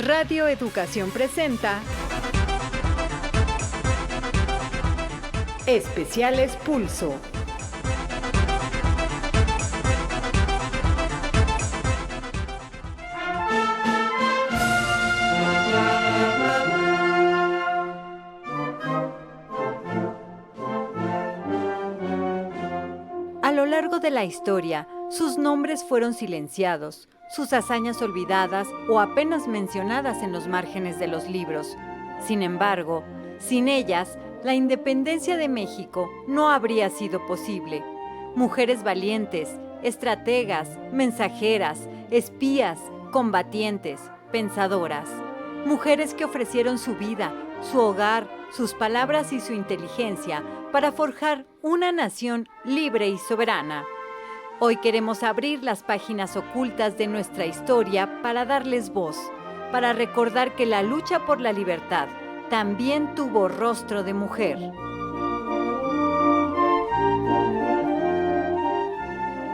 Radio Educación presenta Especiales Pulso. A lo largo de la historia, sus nombres fueron silenciados, sus hazañas olvidadas o apenas mencionadas en los márgenes de los libros. Sin embargo, sin ellas, la independencia de México no habría sido posible. Mujeres valientes, estrategas, mensajeras, espías, combatientes, pensadoras. Mujeres que ofrecieron su vida, su hogar, sus palabras y su inteligencia para forjar una nación libre y soberana. Hoy queremos abrir las páginas ocultas de nuestra historia para darles voz, para recordar que la lucha por la libertad también tuvo rostro de mujer.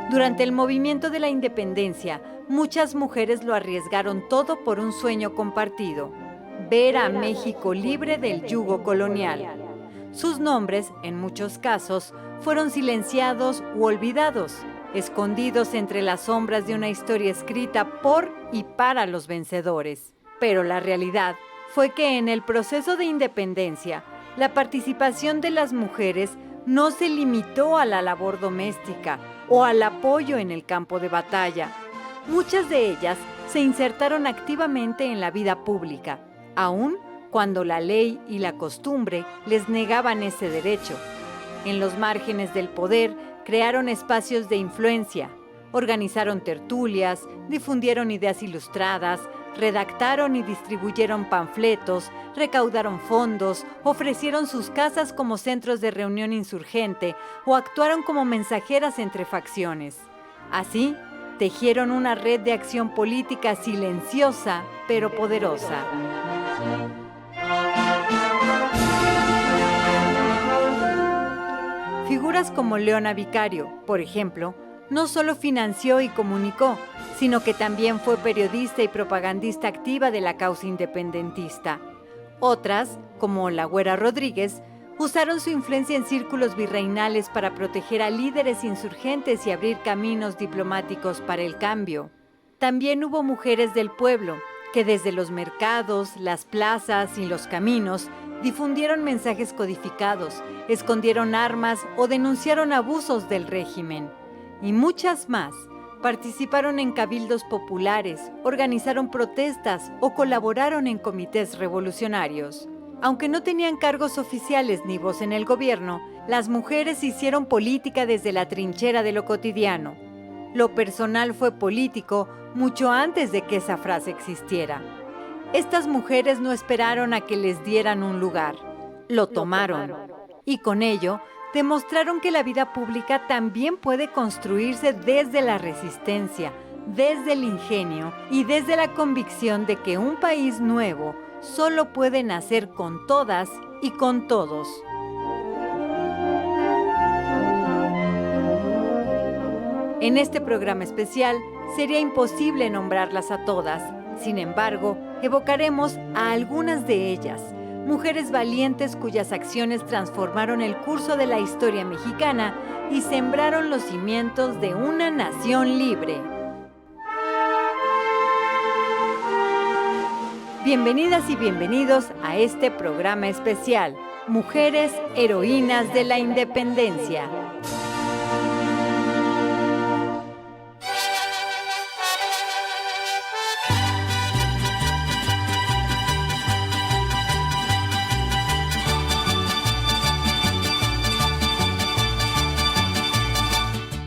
Durante el movimiento de la independencia, muchas mujeres lo arriesgaron todo por un sueño compartido: ver a México libre del yugo colonial. Sus nombres, en muchos casos, fueron silenciados u olvidados, escondidos entre las sombras de una historia escrita por y para los vencedores. Pero la realidad fue que en el proceso de independencia, la participación de las mujeres no se limitó a la labor doméstica o al apoyo en el campo de batalla. Muchas de ellas se insertaron activamente en la vida pública, aun cuando la ley y la costumbre les negaban ese derecho. En los márgenes del poder, crearon espacios de influencia, organizaron tertulias, difundieron ideas ilustradas, redactaron y distribuyeron panfletos, recaudaron fondos, ofrecieron sus casas como centros de reunión insurgente o actuaron como mensajeras entre facciones. Así, tejieron una red de acción política silenciosa pero poderosa. Figuras como Leona Vicario, por ejemplo, no solo financió y comunicó, sino que también fue periodista y propagandista activa de la causa independentista. Otras, como la Güera Rodríguez, usaron su influencia en círculos virreinales para proteger a líderes insurgentes y abrir caminos diplomáticos para el cambio. También hubo mujeres del pueblo, que desde los mercados, las plazas y los caminos difundieron mensajes codificados, escondieron armas o denunciaron abusos del régimen. Y muchas más participaron en cabildos populares, organizaron protestas o colaboraron en comités revolucionarios. Aunque no tenían cargos oficiales ni voz en el gobierno, las mujeres hicieron política desde la trinchera de lo cotidiano. Lo personal fue político mucho antes de que esa frase existiera. Estas mujeres no esperaron a que les dieran un lugar, lo tomaron. Y con ello, demostraron que la vida pública también puede construirse desde la resistencia, desde el ingenio y desde la convicción de que un país nuevo solo puede nacer con todas y con todos. En este programa especial, sería imposible nombrarlas a todas. Sin embargo, evocaremos a algunas de ellas, mujeres valientes cuyas acciones transformaron el curso de la historia mexicana y sembraron los cimientos de una nación libre. Bienvenidas y bienvenidos a este programa especial, Mujeres Heroínas de la Independencia.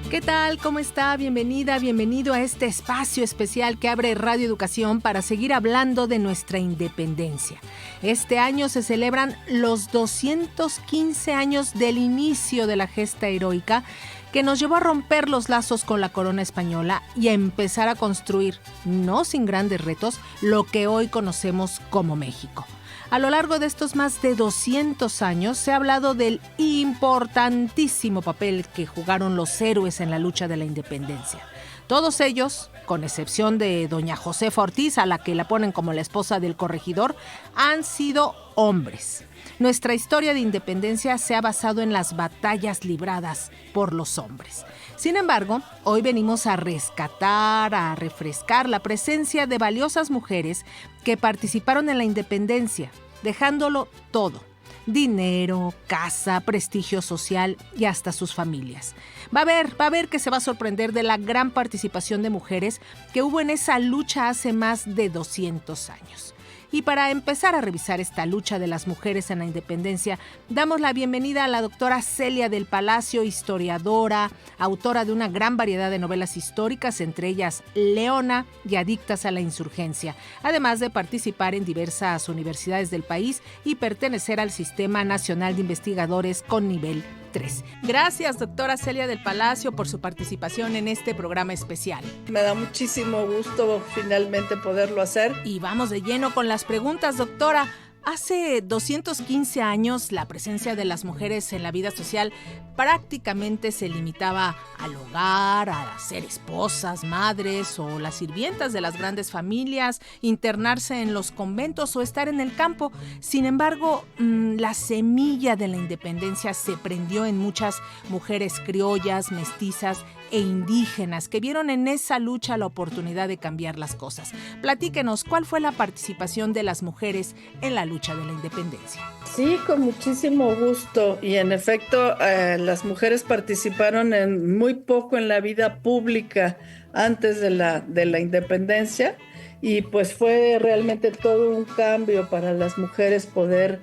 ¿Qué tal? ¿Cómo está? Bienvenida, bienvenido a este espacio especial que abre Radio Educación para seguir hablando de nuestra independencia. Este año se celebran los 215 años del inicio de la gesta heroica que nos llevó a romper los lazos con la corona española y a empezar a construir, no sin grandes retos, lo que hoy conocemos como México. A lo largo de estos más de 200 años se ha hablado del importantísimo papel que jugaron los héroes en la lucha de la independencia. Todos ellos con excepción de doña Josefa Ortiz, a la que la ponen como la esposa del corregidor, han sido hombres. Nuestra historia de independencia se ha basado en las batallas libradas por los hombres. Sin embargo, hoy venimos a rescatar, a refrescar la presencia de valiosas mujeres que participaron en la independencia, dejándolo todo: dinero, casa, prestigio social y hasta sus familias. Va a ver que se va a sorprender de la gran participación de mujeres que hubo en esa lucha hace más de 200 años. Y para empezar a revisar esta lucha de las mujeres en la independencia, damos la bienvenida a la doctora Celia del Palacio, historiadora, autora de una gran variedad de novelas históricas, entre ellas Leona y Adictas a la Insurgencia, además de participar en diversas universidades del país y pertenecer al Sistema Nacional de Investigadores con nivel 3. Gracias, doctora Celia del Palacio, por su participación en este programa especial. Me da muchísimo gusto finalmente poderlo hacer. Y vamos de lleno con las preguntas, doctora. Hace 215 años, la presencia de las mujeres en la vida social prácticamente se limitaba al hogar, a ser esposas, madres o las sirvientas de las grandes familias, internarse en los conventos o estar en el campo. Sin embargo, la semilla de la independencia se prendió en muchas mujeres criollas, mestizas e indígenas que vieron en esa lucha la oportunidad de cambiar las cosas. Platíquenos, ¿cuál fue la participación de las mujeres en la lucha de la independencia? Sí, con muchísimo gusto. Y en efecto, las mujeres participaron muy poco en la vida pública antes de la independencia. Y pues fue realmente todo un cambio para las mujeres poder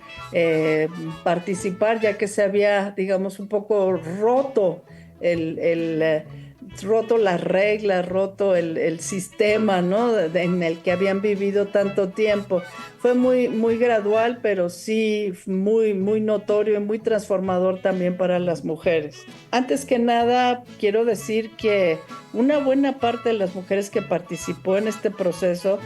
participar, ya que se había, digamos, un poco roto roto las reglas, roto el sistema, ¿no? En el que habían vivido tanto tiempo. Fue muy, muy gradual, pero sí muy, muy notorio y muy transformador también para las mujeres. Antes que nada, quiero decir que una buena parte de las mujeres que participó en este proceso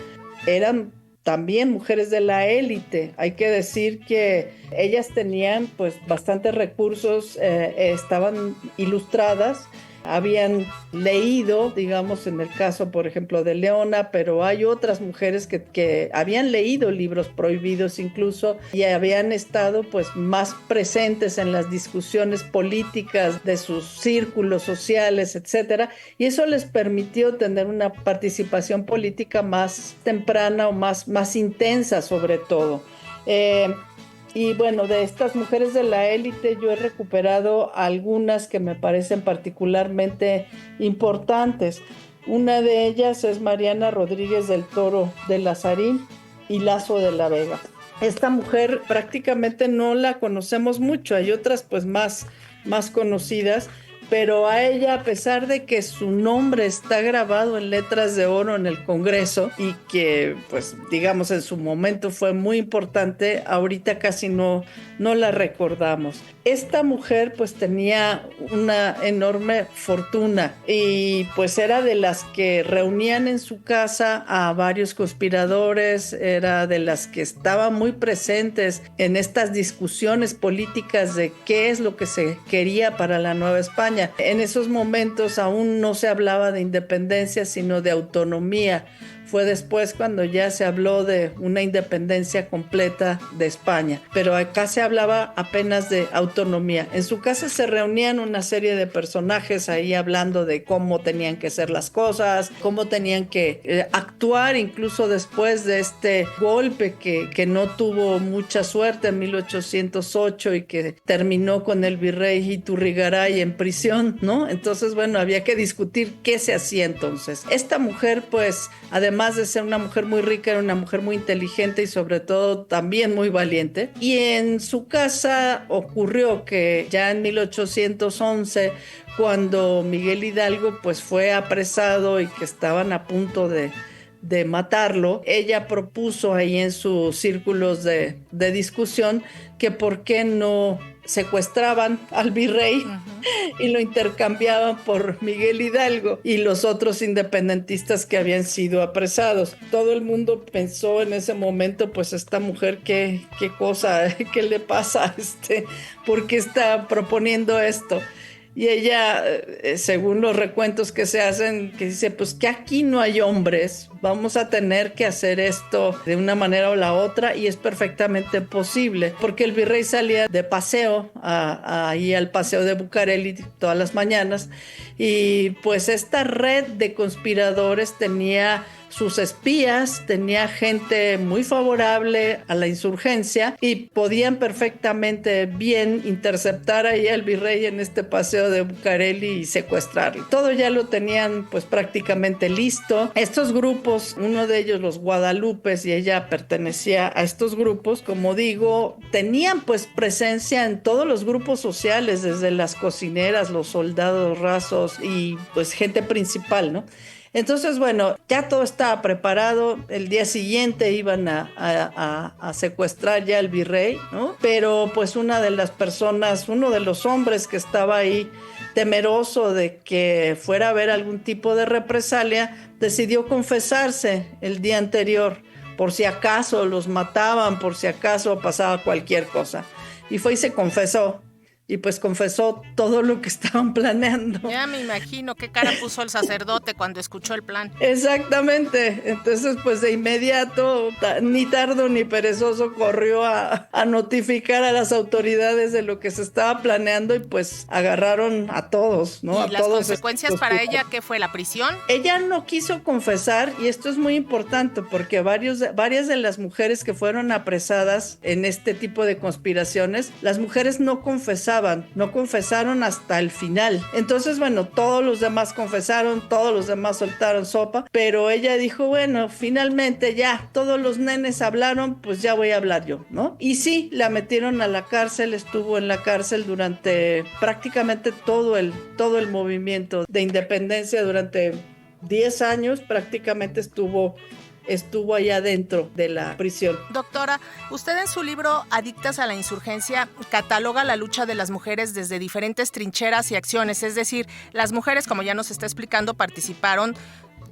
eran también mujeres de la élite. Hay que decir que ellas tenían pues bastantes recursos, estaban ilustradas, habían leído, digamos, en el caso, por ejemplo, de Leona, pero hay otras mujeres que habían leído libros prohibidos incluso y habían estado pues más presentes en las discusiones políticas de sus círculos sociales, etcétera, y eso les permitió tener una participación política más temprana o más intensa sobre todo. Y bueno, de estas mujeres de la élite yo he recuperado algunas que me parecen particularmente importantes. Una de ellas es Mariana Rodríguez del Toro de Lazarín y Lazo de la Vega. Esta mujer prácticamente no la conocemos mucho, hay otras pues más conocidas, pero a ella, a pesar de que su nombre está grabado en letras de oro en el Congreso y que, pues, digamos, en su momento fue muy importante, ahorita casi no la recordamos. Esta mujer, pues, tenía una enorme fortuna y, pues, era de las que reunían en su casa a varios conspiradores, era de las que estaban muy presentes en estas discusiones políticas de qué es lo que se quería para la Nueva España. En esos momentos aún no se hablaba de independencia, sino de autonomía. Fue después cuando ya se habló de una independencia completa de España, pero acá se hablaba apenas de autonomía. En su casa se reunían una serie de personajes ahí hablando de cómo tenían que ser las cosas, cómo tenían que actuar, incluso después de este golpe que no tuvo mucha suerte en 1808 y que terminó con el virrey Iturrigaray en prisión, ¿no? Entonces, bueno, había que discutir qué se hacía entonces. Esta mujer, pues, además de ser una mujer muy rica, era una mujer muy inteligente y sobre todo también muy valiente. Y en su casa ocurrió que ya en 1811, cuando Miguel Hidalgo pues fue apresado y que estaban a punto de matarlo, ella propuso ahí en sus círculos de discusión que por qué no secuestraban al virrey y lo intercambiaban por Miguel Hidalgo y los otros independentistas que habían sido apresados. Todo el mundo pensó en ese momento, pues esta mujer, qué cosa, qué le pasa, ¿por qué está proponiendo esto? Y ella, según los recuentos que se hacen, que dice, pues que aquí no hay hombres, vamos a tener que hacer esto de una manera o la otra, y es perfectamente posible, porque el virrey salía de paseo, ahí al paseo de Bucareli todas las mañanas, y pues esta red de conspiradores tenía sus espías, tenía gente muy favorable a la insurgencia y podían perfectamente bien interceptar ahí al virrey en este paseo de Bucareli y secuestrarlo. Todo ya lo tenían pues prácticamente listo. Estos grupos, uno de ellos los Guadalupes, y ella pertenecía a estos grupos, como digo, tenían pues presencia en todos los grupos sociales, desde las cocineras, los soldados rasos y pues gente principal, ¿no? Entonces, bueno, ya todo estaba preparado. El día siguiente iban a secuestrar ya al virrey, ¿no? Pero pues una de las personas, uno de los hombres que estaba ahí, temeroso de que fuera a haber algún tipo de represalia, decidió confesarse el día anterior, por si acaso los mataban, por si acaso pasaba cualquier cosa. Y fue y se confesó. Y pues confesó todo lo que estaban planeando. Ya me imagino qué cara puso el sacerdote cuando escuchó el plan. Exactamente. Entonces, pues de inmediato, ni tardo ni perezoso, corrió a notificar a las autoridades de lo que se estaba planeando, y pues agarraron a todos, ¿no? ¿Y a las todos consecuencias para ella qué fue? ¿La prisión? Ella no quiso confesar, y esto es muy importante porque varias de las mujeres que fueron apresadas en este tipo de conspiraciones, las mujeres no confesaron hasta el final. Entonces, bueno, todos los demás confesaron, todos los demás soltaron sopa, pero ella dijo, bueno, finalmente ya, todos los nenes hablaron, pues ya voy a hablar yo, ¿no? Y sí, la metieron a la cárcel, estuvo en la cárcel durante prácticamente todo el movimiento de independencia, durante 10 años prácticamente estuvo allá dentro de la prisión. Doctora, usted en su libro Adictas a la Insurgencia cataloga la lucha de las mujeres desde diferentes trincheras y acciones, es decir, las mujeres, como ya nos está explicando, participaron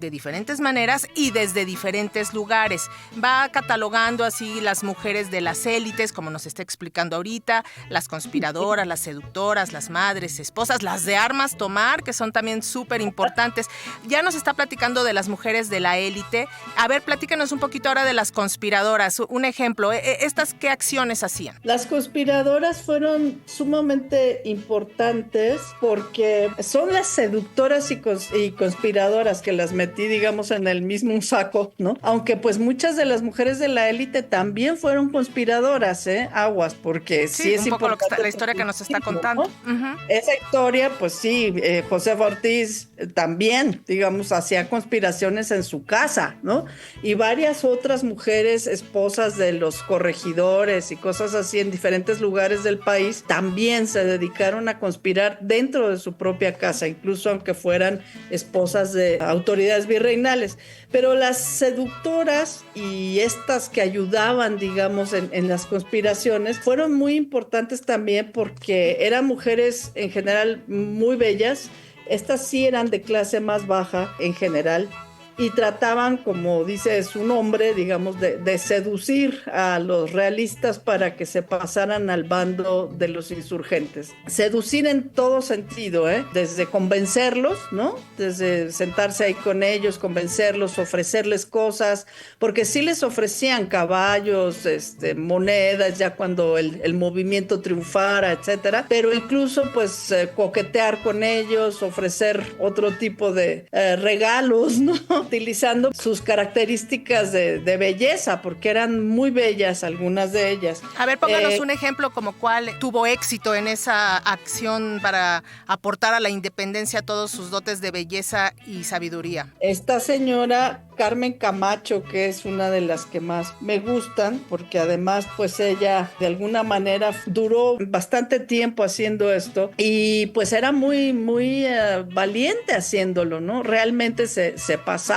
de diferentes maneras y desde diferentes lugares. Va catalogando así las mujeres de las élites, como nos está explicando ahorita, las conspiradoras, las seductoras, las madres, esposas, las de armas tomar, que son también súper importantes. Ya nos está platicando de las mujeres de la élite. A ver, platícanos un poquito ahora de las conspiradoras. Un ejemplo, ¿estas qué acciones hacían? Las conspiradoras fueron sumamente importantes porque son las seductoras y conspiradoras, que las metí, digamos, en el mismo saco, ¿no? Aunque pues muchas de las mujeres de la élite también fueron conspiradoras, aguas, porque sí es un poco importante la historia que nos está contando. ¿no? Uh-huh. Esa historia, pues sí, Josefa Ortiz también, digamos, hacía conspiraciones en su casa, ¿no? Y varias otras mujeres, esposas de los corregidores y cosas así en diferentes lugares del país, también se dedicaron a conspirar dentro de su propia casa, incluso aunque fueran esposas de autoridades virreinales. Pero las seductoras y estas que ayudaban, digamos, en las conspiraciones, fueron muy importantes también porque eran mujeres en general muy bellas. Estas sí eran de clase más baja en general, y trataban, como dice su nombre, digamos, de seducir a los realistas para que se pasaran al bando de los insurgentes. Seducir en todo sentido, desde convencerlos, ¿no? Desde sentarse ahí con ellos, convencerlos, ofrecerles cosas, porque sí les ofrecían caballos, monedas, ya cuando el movimiento triunfara, etcétera, pero incluso pues coquetear con ellos, ofrecer otro tipo de regalos, ¿no? Utilizando sus características de belleza, porque eran muy bellas algunas de ellas. A ver, pónganos un ejemplo como cuál tuvo éxito en esa acción para aportar a la independencia todos sus dotes de belleza y sabiduría. Esta señora Carmen Camacho, que es una de las que más me gustan, porque además pues ella de alguna manera duró bastante tiempo haciendo esto, y pues era muy valiente haciéndolo, ¿no? Realmente se pasaba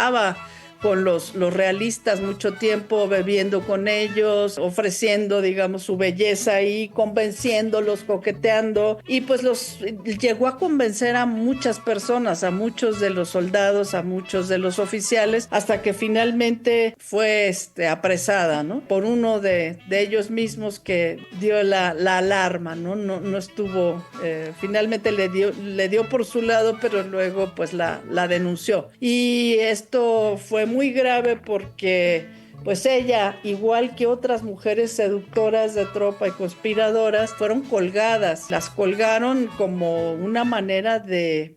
con los realistas mucho tiempo, bebiendo con ellos, ofreciendo, digamos, su belleza ahí, convenciéndolos, coqueteando, y pues llegó a convencer a muchas personas, a muchos de los soldados, a muchos de los oficiales, hasta que finalmente fue apresada, ¿no? Por uno de ellos mismos que dio la alarma, ¿no? No estuvo, finalmente le dio por su lado, pero luego pues la denunció. Y esto fue muy grave porque pues ella, igual que otras mujeres seductoras de tropa y conspiradoras, fueron colgadas. Las colgaron como una manera de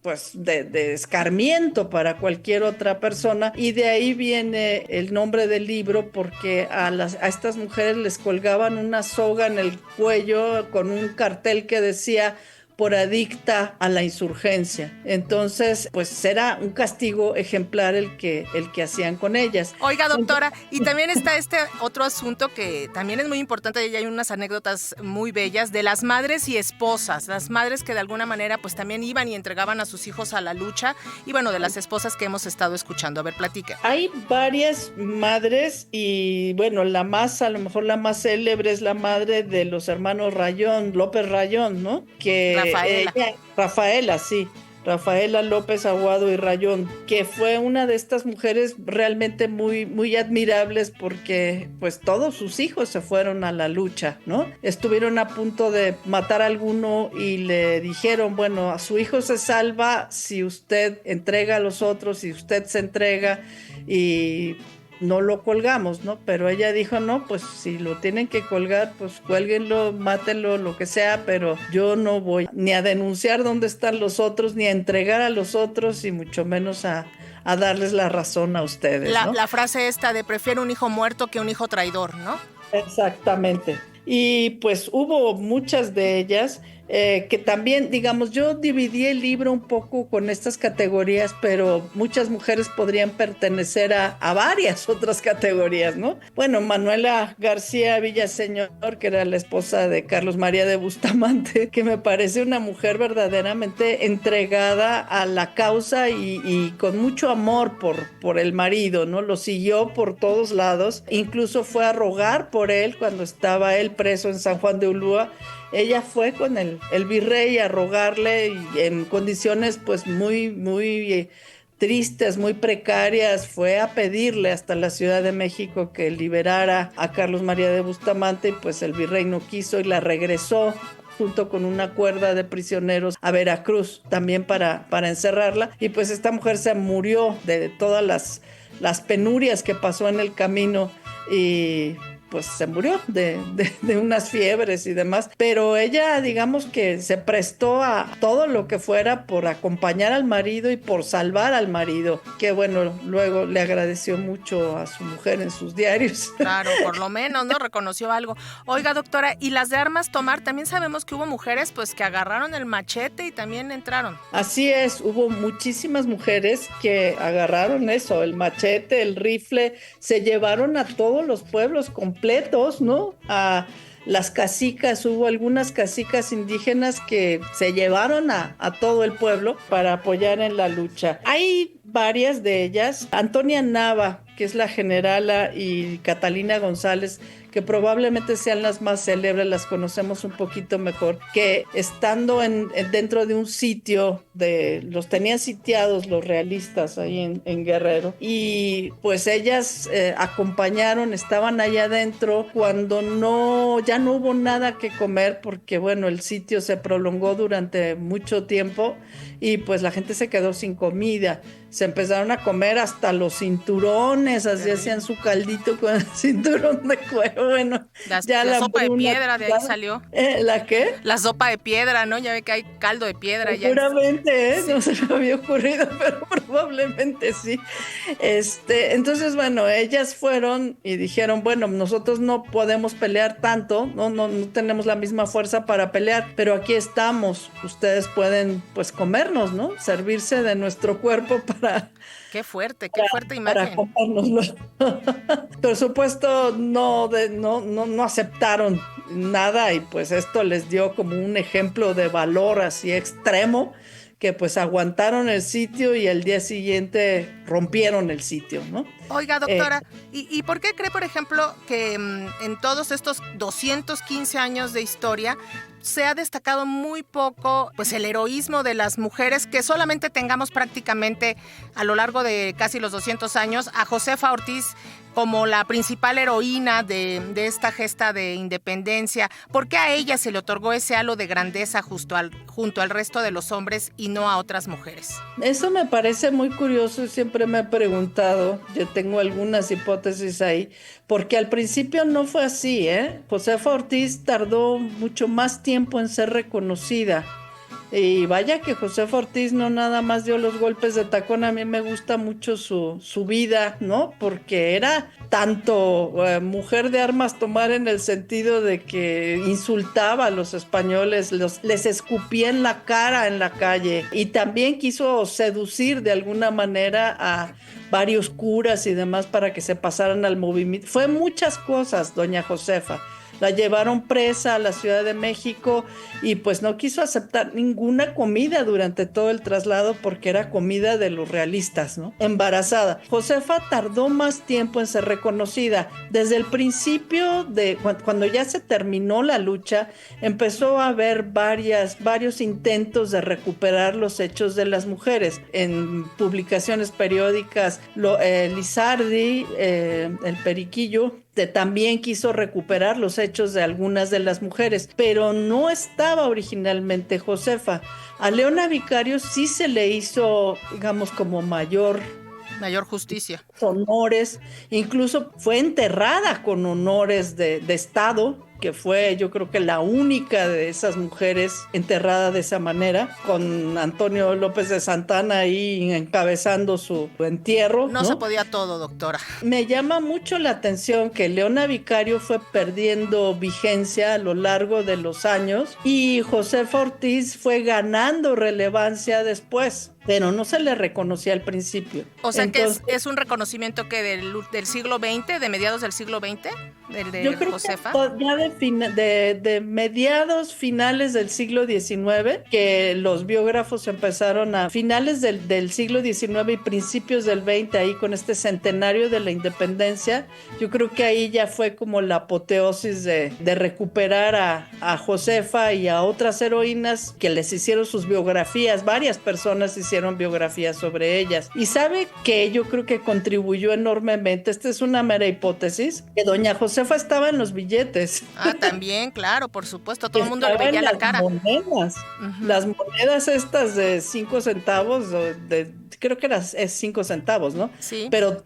escarmiento para cualquier otra persona, y de ahí viene el nombre del libro, porque a estas mujeres les colgaban una soga en el cuello con un cartel que decía: por adicta a la insurgencia. Entonces, pues era un castigo ejemplar el que hacían con ellas. Oiga, doctora, y también está este otro asunto que también es muy importante, y hay unas anécdotas muy bellas de las madres y esposas, las madres que de alguna manera pues también iban y entregaban a sus hijos a la lucha, y bueno, de las esposas que hemos estado escuchando. A ver, platique. Hay varias madres, y bueno, a lo mejor la más célebre es la madre de los hermanos Rayón, López Rayón, ¿no? Rafaela López Aguado y Rayón, que fue una de estas mujeres realmente muy, muy admirables, porque pues todos sus hijos se fueron a la lucha, ¿no? Estuvieron a punto de matar a alguno y le dijeron: bueno, a su hijo se salva si usted entrega a los otros, si usted se entrega, y no lo colgamos, ¿no? Pero ella dijo: no, pues si lo tienen que colgar, pues cuélguenlo, mátenlo, lo que sea, pero yo no voy ni a denunciar dónde están los otros, ni a entregar a los otros, y mucho menos a darles la razón a ustedes, ¿no? La frase esta de prefiero un hijo muerto que un hijo traidor, ¿no? Exactamente. Y pues hubo muchas de ellas que también, digamos, yo dividí el libro un poco con estas categorías, pero muchas mujeres podrían pertenecer a varias otras categorías, ¿no? Bueno, Manuela García Villaseñor, que era la esposa de Carlos María de Bustamante, que me parece una mujer verdaderamente entregada a la causa y con mucho amor por el marido, ¿no? Lo siguió por todos lados, incluso fue a rogar por él cuando estaba él preso en San Juan de Ulúa. Ella fue con el virrey a rogarle, y en condiciones pues muy, muy tristes, muy precarias, fue a pedirle hasta la Ciudad de México que liberara a Carlos María de Bustamante, y pues el virrey no quiso y la regresó junto con una cuerda de prisioneros a Veracruz, también para encerrarla. Y pues esta mujer se murió de todas las penurias que pasó en el camino, y pues se murió de unas fiebres y demás, pero ella, digamos, que se prestó a todo lo que fuera por acompañar al marido y por salvar al marido, que bueno, luego le agradeció mucho a su mujer en sus diarios. Claro, por lo menos, ¿no? Reconoció algo. Oiga, doctora, y las de armas tomar, también sabemos que hubo mujeres pues que agarraron el machete y también entraron. Así es, hubo muchísimas mujeres que agarraron eso, el machete, el rifle, se llevaron a todos los pueblos completos, ¿no? A las cacicas, hubo algunas cacicas indígenas que se llevaron a todo el pueblo para apoyar en la lucha. Hay varias de ellas. Antonia Nava, que es la generala, y Catalina González, que probablemente sean las más célebres, las conocemos un poquito mejor, que estando dentro de un sitio, los tenían sitiados los realistas ahí en Guerrero, y pues ellas acompañaron, estaban allá adentro cuando ya no hubo nada que comer, porque bueno, el sitio se prolongó durante mucho tiempo, y pues la gente se quedó sin comida. Se empezaron a comer hasta los cinturones, así hacían su caldito con el cinturón de cuero. Bueno, la sopa de piedra, de ahí salió. ¿La qué? La sopa de piedra, ¿no? Ya ve que hay caldo de piedra. Seguramente, sí. No se me había ocurrido, pero probablemente sí. Entonces, bueno, ellas fueron y dijeron: bueno, nosotros no podemos pelear tanto, no tenemos la misma fuerza para pelear, pero aquí estamos, ustedes pueden pues comernos, ¿no? Servirse de nuestro cuerpo para... Qué fuerte imagen. Para comérnoslo. Por supuesto, no aceptaron nada, y pues esto les dio como un ejemplo de valor así extremo, que pues aguantaron el sitio, y el día siguiente rompieron el sitio, ¿no? Oiga, doctora, ¿y por qué cree, por ejemplo, que en todos estos 215 años de historia se ha destacado muy poco pues el heroísmo de las mujeres, que solamente tengamos prácticamente a lo largo de casi los 200 años a Josefa Ortiz como la principal heroína de esta gesta de independencia? ¿Por qué a ella se le otorgó ese halo de grandeza junto al resto de los hombres y no a otras mujeres? Eso me parece muy curioso y siempre me he preguntado, yo tengo algunas hipótesis ahí, porque al principio no fue así, ¿eh? Josefa Ortiz tardó mucho más tiempo en ser reconocida. Y vaya que Josefa Ortiz no nada más dio los golpes de tacón, a mí me gusta mucho su vida, ¿no? Porque era tanto mujer de armas tomar en el sentido de que insultaba a los españoles, les escupía en la cara en la calle, y también quiso seducir de alguna manera a varios curas y demás para que se pasaran al movimiento. Fue muchas cosas, doña Josefa. La llevaron presa a la Ciudad de México y pues no quiso aceptar ninguna comida durante todo el traslado porque era comida de los realistas, ¿no? Embarazada. Josefa tardó más tiempo en ser reconocida. Desde el principio, cuando ya se terminó la lucha, empezó a haber varios intentos de recuperar los hechos de las mujeres. En publicaciones periódicas, Lizardi, el Periquillo, también quiso recuperar los hechos de algunas de las mujeres, pero no estaba originalmente Josefa. A Leona Vicario sí se le hizo, digamos, como mayor justicia. Honores, incluso fue enterrada con honores de Estado, que fue, yo creo que la única de esas mujeres enterrada de esa manera, con Antonio López de Santana ahí encabezando su entierro. No se podía todo, doctora. Me llama mucho la atención que Leona Vicario fue perdiendo vigencia a lo largo de los años y Josefa Ortiz fue ganando relevancia después, pero no se le reconocía al principio. O sea, entonces, que es un reconocimiento que del siglo XX, de mediados del siglo XX, yo creo Josefa. Que ya de mediados, finales del siglo XIX, que los biógrafos empezaron a finales del siglo XIX y principios del XX, ahí con este centenario de la independencia, yo creo que ahí ya fue como la apoteosis de recuperar a Josefa y a otras heroínas que les hicieron sus biografías. Varias personas hicieron biografías sobre ellas. Y sabe que yo creo que contribuyó enormemente, esta es una mera hipótesis, que doña Josefa estaba en los billetes. Ah, también, claro, por supuesto, todo el mundo le veía la cara. Monedas, las monedas estas de 5 centavos, creo que es 5 centavos, ¿no? Sí. Pero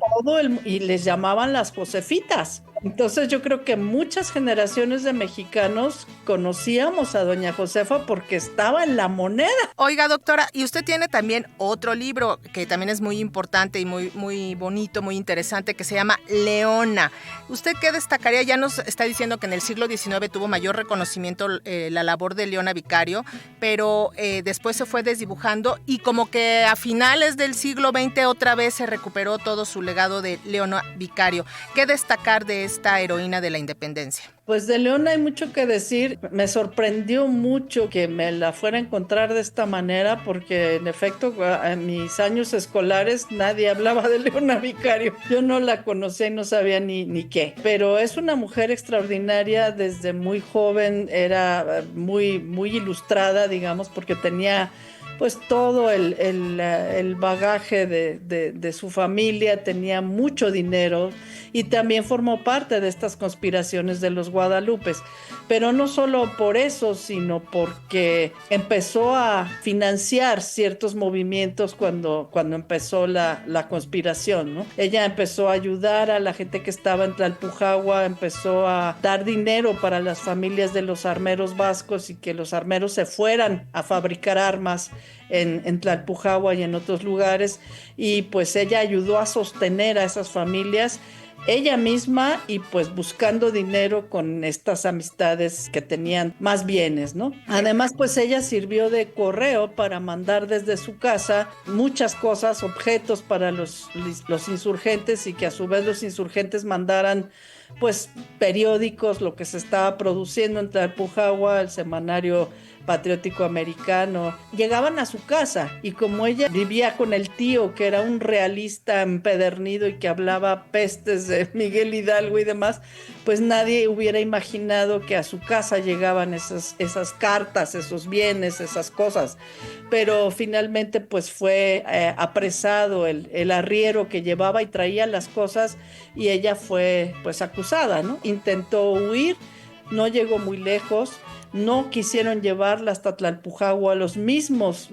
y les llamaban las Josefitas. Entonces yo creo que muchas generaciones de mexicanos conocíamos a doña Josefa porque estaba en la moneda. Oiga, doctora, y usted tiene también otro libro que también es muy importante y muy, muy bonito, muy interesante, que se llama Leona. ¿Usted qué destacaría? Ya nos está diciendo que en el siglo XIX tuvo mayor reconocimiento la labor de Leona Vicario, pero después se fue desdibujando y como que a finales del siglo XX otra vez se recuperó todo su legado de Leona Vicario. ¿Qué destacar de esta heroína de la independencia? Pues de Leona hay mucho que decir. Me sorprendió mucho que me la fuera a encontrar de esta manera porque en efecto en mis años escolares nadie hablaba de Leona Vicario. Yo no la conocía y no sabía ni qué. Pero es una mujer extraordinaria desde muy joven, era muy, muy ilustrada, digamos, porque tenía pues todo el bagaje de su familia, tenía mucho dinero y también formó parte de estas conspiraciones de los Guadalupes. Pero no solo por eso, sino porque empezó a financiar ciertos movimientos cuando empezó la conspiración, ¿no? Ella empezó a ayudar a la gente que estaba en Tlalpujahua, empezó a dar dinero para las familias de los armeros vascos y que los armeros se fueran a fabricar armas en Tlalpujahua y en otros lugares, y pues ella ayudó a sostener a esas familias ella misma y pues buscando dinero con estas amistades que tenían más bienes, ¿no? Además, pues ella sirvió de correo para mandar desde su casa muchas cosas, objetos para los insurgentes, y que a su vez los insurgentes mandaran pues periódicos, lo que se estaba produciendo en Tlalpujahua, el semanario patriótico americano, llegaban a su casa, y como ella vivía con el tío, que era un realista empedernido y que hablaba pestes de Miguel Hidalgo y demás, pues nadie hubiera imaginado que a su casa llegaban esas cartas, esos bienes, esas cosas. Pero finalmente pues fue apresado el arriero que llevaba y traía las cosas, y ella fue pues acusada, ¿no? Intentó huir, no llegó muy lejos. No quisieron llevarla hasta Tlalpujahua, los mismos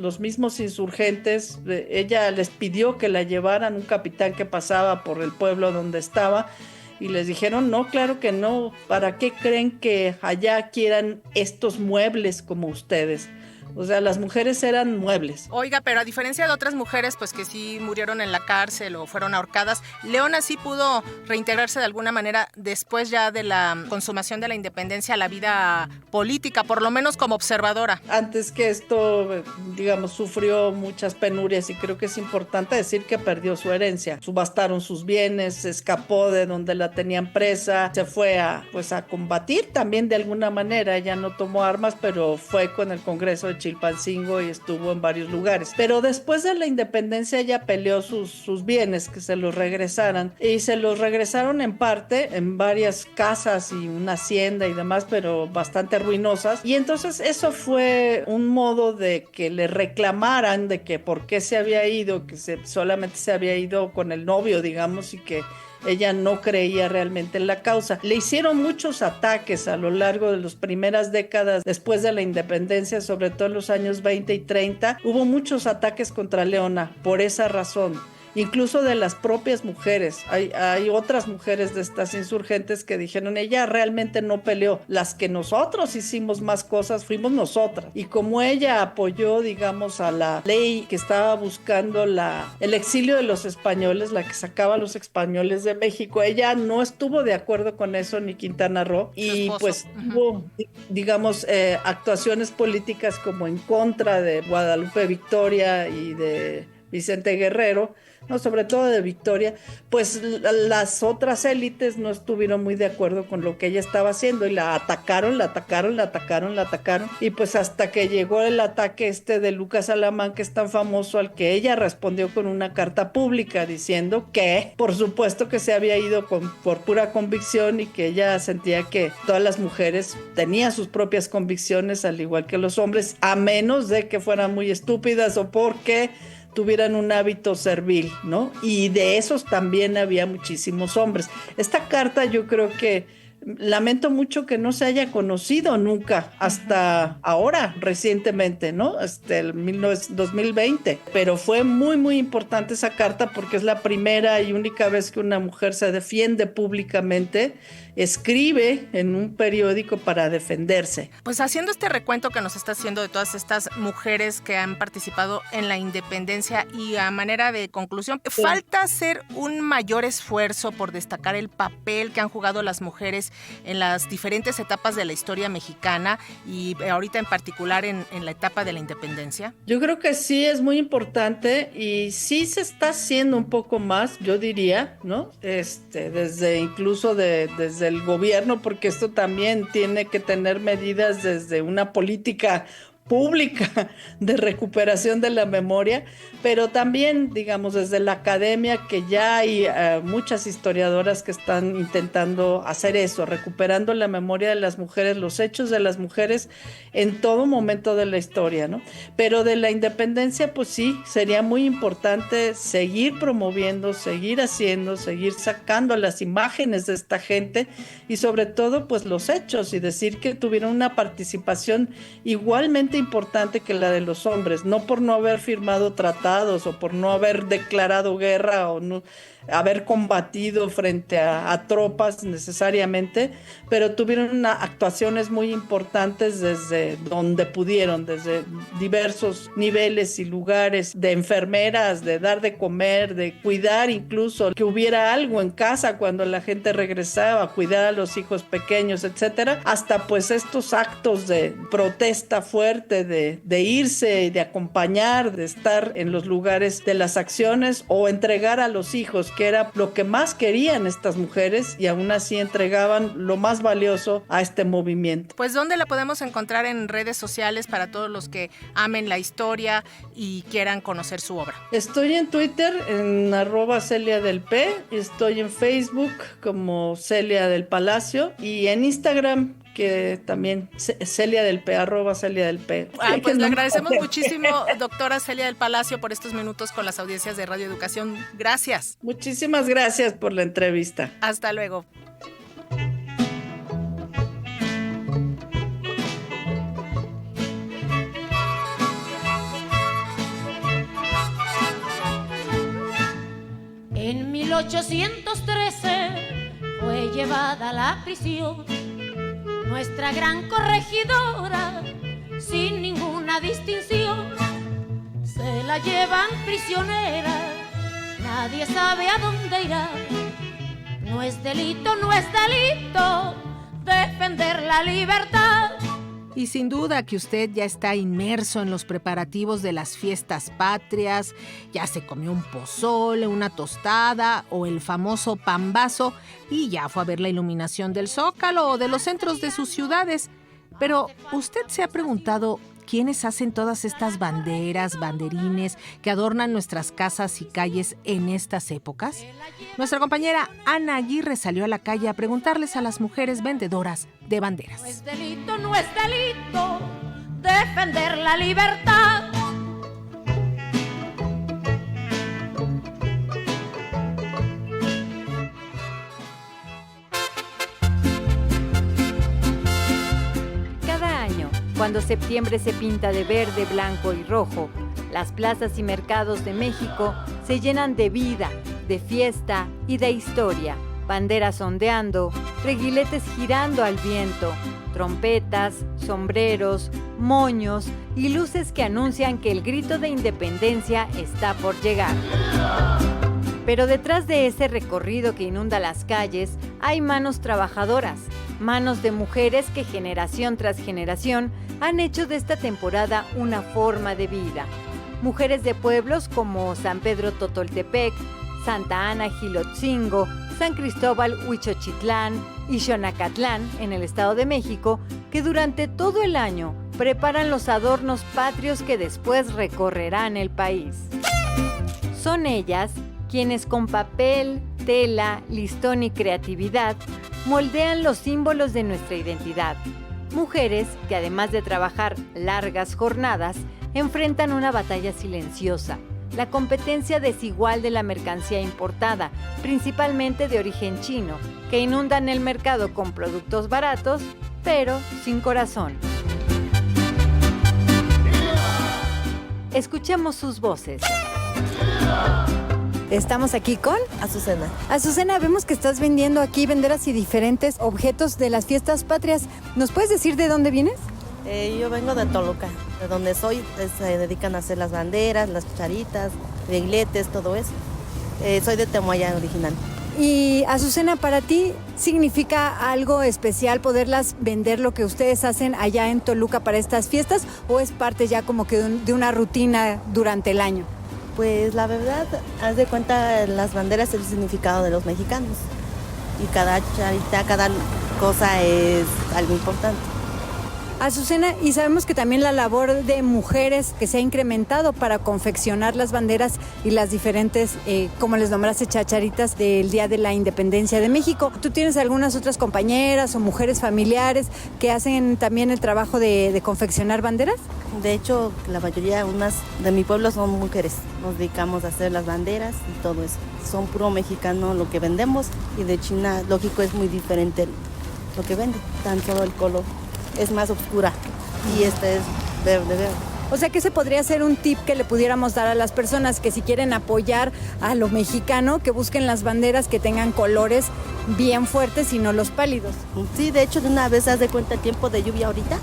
insurgentes. Ella les pidió que la llevaran, un capitán que pasaba por el pueblo donde estaba, y les dijeron, no, claro que no, ¿para qué creen que allá quieran estos muebles como ustedes? O sea, las mujeres eran muebles. Oiga, pero a diferencia de otras mujeres, pues que sí murieron en la cárcel o fueron ahorcadas, Leona sí pudo reintegrarse de alguna manera después ya de la consumación de la independencia a la vida política, por lo menos como observadora. Antes que esto, digamos, sufrió muchas penurias, y creo que es importante decir que perdió su herencia. Subastaron sus bienes, se escapó de donde la tenían presa, se fue a combatir también de alguna manera. Ella no tomó armas, pero fue con el Congreso de Chilpancingo y estuvo en varios lugares. Pero después de la independencia ella peleó sus bienes, que se los regresaran, y se los regresaron en parte, en varias casas y una hacienda y demás, pero bastante ruinosas. Y entonces eso fue un modo de que le reclamaran de que por qué se había ido, que solamente se había ido con el novio, digamos, y que ella no creía realmente en la causa. Le hicieron muchos ataques a lo largo de las primeras décadas después de la independencia, sobre todo en los años 20 y 30. Hubo muchos ataques contra Leona por esa razón. Incluso de las propias mujeres. Hay otras mujeres de estas insurgentes que dijeron, ella realmente no peleó. Las que nosotros hicimos más cosas fuimos nosotras. Y como ella apoyó, digamos, a la ley que estaba buscando el exilio de los españoles, la que sacaba a los españoles de México, ella no estuvo de acuerdo con eso, ni Quintana Roo. Y pues hubo, digamos, actuaciones políticas como en contra de Guadalupe Victoria y de Vicente Guerrero, no, sobre todo de Victoria. Pues las otras élites no estuvieron muy de acuerdo con lo que ella estaba haciendo, y la atacaron, y pues hasta que llegó el ataque de Lucas Alamán, que es tan famoso, al que ella respondió con una carta pública diciendo que por supuesto que se había ido por pura convicción, y que ella sentía que todas las mujeres tenían sus propias convicciones al igual que los hombres, a menos de que fueran muy estúpidas o porque tuvieran un hábito servil, ¿no? Y de esos también había muchísimos hombres. Esta carta yo creo que lamento mucho que no se haya conocido nunca hasta ahora, recientemente, ¿no? Hasta el 2020. Pero fue muy, muy importante esa carta porque es la primera y única vez que una mujer se defiende públicamente, escribe en un periódico para defenderse. Pues haciendo este recuento que nos está haciendo de todas estas mujeres que han participado en la independencia, y a manera de conclusión, sí, falta hacer un mayor esfuerzo por destacar el papel que han jugado las mujeres en las diferentes etapas de la historia mexicana, y ahorita en particular en la etapa de la independencia. Yo creo que sí es muy importante, y sí se está haciendo un poco más, yo diría, ¿no? Desde incluso desde el gobierno, porque esto también tiene que tener medidas desde una política pública de recuperación de la memoria, pero también, digamos, desde la academia, que ya hay muchas historiadoras que están intentando hacer eso, recuperando la memoria de las mujeres, los hechos de las mujeres en todo momento de la historia, ¿no? Pero de la independencia, pues sí, sería muy importante seguir promoviendo, seguir haciendo, seguir sacando las imágenes de esta gente, y sobre todo, pues los hechos, y decir que tuvieron una participación igualmente importante que la de los hombres, no por no haber firmado tratados o por no haber declarado guerra o no, haber combatido frente a tropas necesariamente, pero tuvieron actuaciones muy importantes desde donde pudieron, desde diversos niveles y lugares, de enfermeras, de dar de comer, de cuidar incluso que hubiera algo en casa cuando la gente regresaba, cuidar a los hijos pequeños, etcétera, hasta pues estos actos de protesta fuerte, de irse, de acompañar, de estar en los lugares de las acciones o entregar a los hijos, que era lo que más querían estas mujeres, y aún así entregaban lo más valioso a este movimiento. Pues ¿dónde la podemos encontrar en redes sociales para todos los que amen la historia y quieran conocer su obra? Estoy en Twitter en @CeliaDelP, estoy en Facebook como Celia del Palacio y en Instagram que también Celia del P, @CeliaDelP. Pues le agradecemos muchísimo, doctora Celia del Palacio, por estos minutos con las audiencias de Radio Educación. Gracias. Muchísimas gracias por la entrevista. Hasta luego. En 1813 fue llevada a la prisión nuestra gran corregidora, sin ninguna distinción. Se la llevan prisionera, nadie sabe a dónde irá. No es delito, no es delito defender la libertad. Y sin duda que usted ya está inmerso en los preparativos de las fiestas patrias, ya se comió un pozole, una tostada o el famoso pambazo y ya fue a ver la iluminación del Zócalo o de los centros de sus ciudades. Pero ¿usted se ha preguntado quiénes hacen todas estas banderas, banderines que adornan nuestras casas y calles en estas épocas? Nuestra compañera Ana Aguirre salió a la calle a preguntarles a las mujeres vendedoras de banderas. No es delito, no es delito defender la libertad. Cada año, cuando septiembre se pinta de verde, blanco y rojo, las plazas y mercados de México se llenan de vida, de fiesta y de historia. Banderas ondeando, reguiletes girando al viento, trompetas, sombreros, moños y luces que anuncian que el grito de independencia está por llegar. Pero detrás de ese recorrido que inunda las calles, hay manos trabajadoras, manos de mujeres que generación tras generación han hecho de esta temporada una forma de vida. Mujeres de pueblos como San Pedro Totoltepec, Santa Ana Gilotzingo, San Cristóbal Huichochitlán y Xonacatlán, en el Estado de México, que durante todo el año preparan los adornos patrios que después recorrerán el país. Son ellas quienes con papel, tela, listón y creatividad moldean los símbolos de nuestra identidad. Mujeres que además de trabajar largas jornadas, enfrentan una batalla silenciosa, la competencia desigual de la mercancía importada, principalmente de origen chino, que inundan el mercado con productos baratos, pero sin corazón. Escuchemos sus voces. Estamos aquí con Azucena. Azucena, vemos que estás vendiendo aquí banderas y diferentes objetos de las fiestas patrias. ¿Nos puedes decir de dónde vienes? Yo vengo de Toluca, de donde soy, se dedican a hacer las banderas, las cucharitas, regletes, todo eso. Soy de Temoaya original. Y Azucena, ¿para ti significa algo especial poderlas vender lo que ustedes hacen allá en Toluca para estas fiestas o es parte ya como que de una rutina durante el año? Pues la verdad, haz de cuenta, las banderas es el significado de los mexicanos y cada cucharita, cada cosa es algo importante. Azucena, y sabemos que también la labor de mujeres que se ha incrementado para confeccionar las banderas y las diferentes, como les nombraste, chacharitas del Día de la Independencia de México. ¿Tú tienes algunas otras compañeras o mujeres familiares que hacen también el trabajo de confeccionar banderas? De hecho, la mayoría, unas de mi pueblo son mujeres. Nos dedicamos a hacer las banderas y todo eso. Son puro mexicano lo que vendemos y de China, lógico, es muy diferente lo que vende, tan solo el color. Es más oscura y esta es verde. O sea que ese podría ser un tip que le pudiéramos dar a las personas que si quieren apoyar a lo mexicano, que busquen las banderas que tengan colores bien fuertes y no los pálidos. Sí, de hecho de una vez haz de cuenta el tiempo de lluvia ahorita,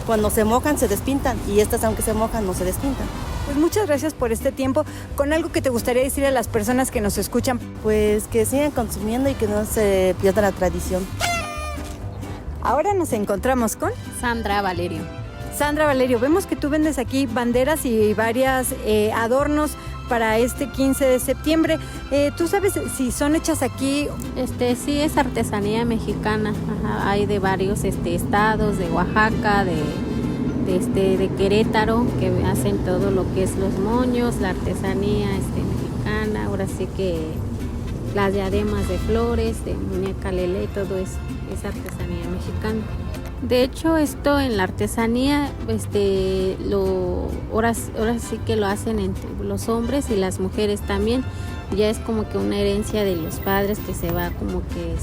cuando se mojan se despintan y estas aunque se mojan no se despintan. Pues muchas gracias por este tiempo. ¿Con algo que te gustaría decir a las personas que nos escuchan? Pues que sigan consumiendo y que no se pierda la tradición. Ahora nos encontramos con Sandra Valerio. Sandra Valerio, vemos que tú vendes aquí banderas y varias adornos para este 15 de septiembre. ¿Tú sabes si son hechas aquí? Sí, es artesanía mexicana. Ajá, hay de varios estados, de Oaxaca, de Querétaro, que hacen todo lo que es los moños, la artesanía mexicana. Ahora sí que las diademas de flores, de muñeca lele, todo es artesanía mexicana. De hecho, esto en la artesanía, ahora sí que lo hacen entre los hombres y las mujeres también. Ya es como que una herencia de los padres que se va como que